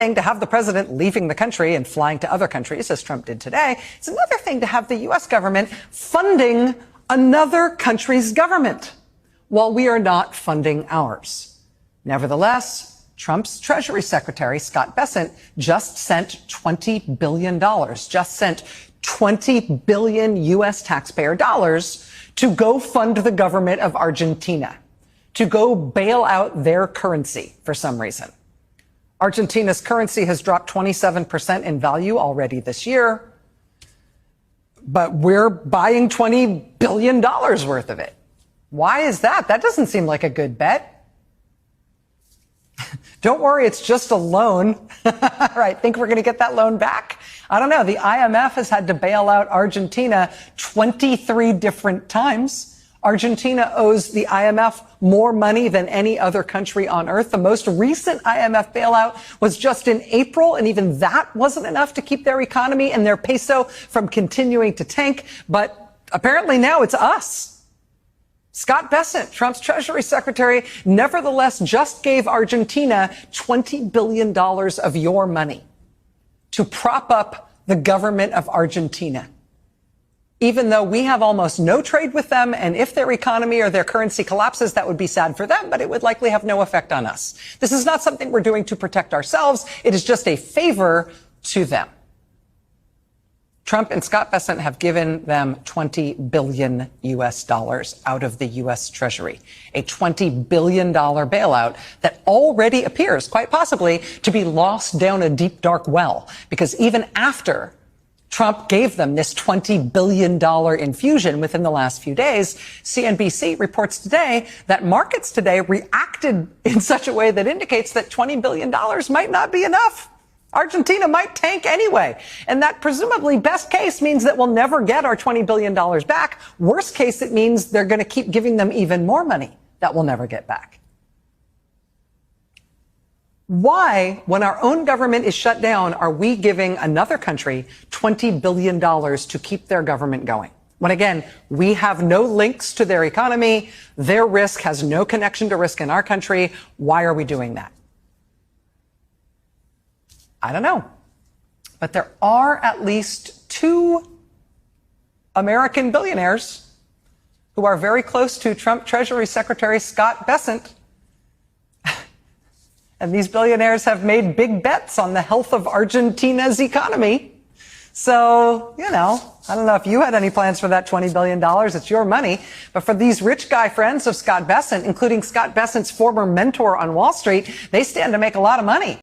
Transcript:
to have the president leaving the country and flying to other countries, as Trump did today. It's another thing to have the U.S. government funding another country's government while we are not funding ours. Nevertheless, Trump's Treasury Secretary, Scott Bessent, just sent $20 billion, just sent 20 billion U.S. taxpayer dollars to go fund the government of Argentina, to go bail out their currency for some reason. Argentina's currency has dropped 27% in value already this year, but we're buying $20 billion worth of it. Why is that? That doesn't seem like a good bet. Don't worry, it's just a loan. Right, think we're going to get that loan back? I don't know. The IMF has had to bail out Argentina 23 different times. Argentina owes the IMF more money than any other country on earth. The most recent IMF bailout was just in April, and even that wasn't enough to keep their economy and their peso from continuing to tank. But apparently now it's us. Scott Bessent, Trump's Treasury Secretary, nevertheless just gave Argentina $20 billion of your money to prop up the government of Argentina, even though we have almost no trade with them, and if their economy or their currency collapses, that would be sad for them, but it would likely have no effect on us. This is not something we're doing to protect ourselves. It is just a favor to them. Trump and Scott Bessent have given them 20 billion US dollars out of the US Treasury, a $20 billion bailout that already appears, quite possibly, to be lost down a deep, dark well, because even after Trump gave them this $20 billion infusion within the last few days, CNBC reports today that markets today reacted in such a way that indicates that $20 billion might not be enough. Argentina might tank anyway. And that presumably best case means that we'll never get our $20 billion back. Worst case, it means they're going to keep giving them even more money that we'll never get back. Why, when our own government is shut down, are we giving another country $20 billion to keep their government going? When, again, we have no links to their economy, their risk has no connection to risk in our country. Why are we doing that? I don't know. But there are at least two American billionaires who are very close to Trump Treasury Secretary Scott Bessent. And these billionaires have made big bets on the health of Argentina's economy. So, you know, I don't know if you had any plans for that $20 billion. It's your money. But for these rich guy friends of Scott Bessent, including Scott Bessent's former mentor on Wall Street, they stand to make a lot of money.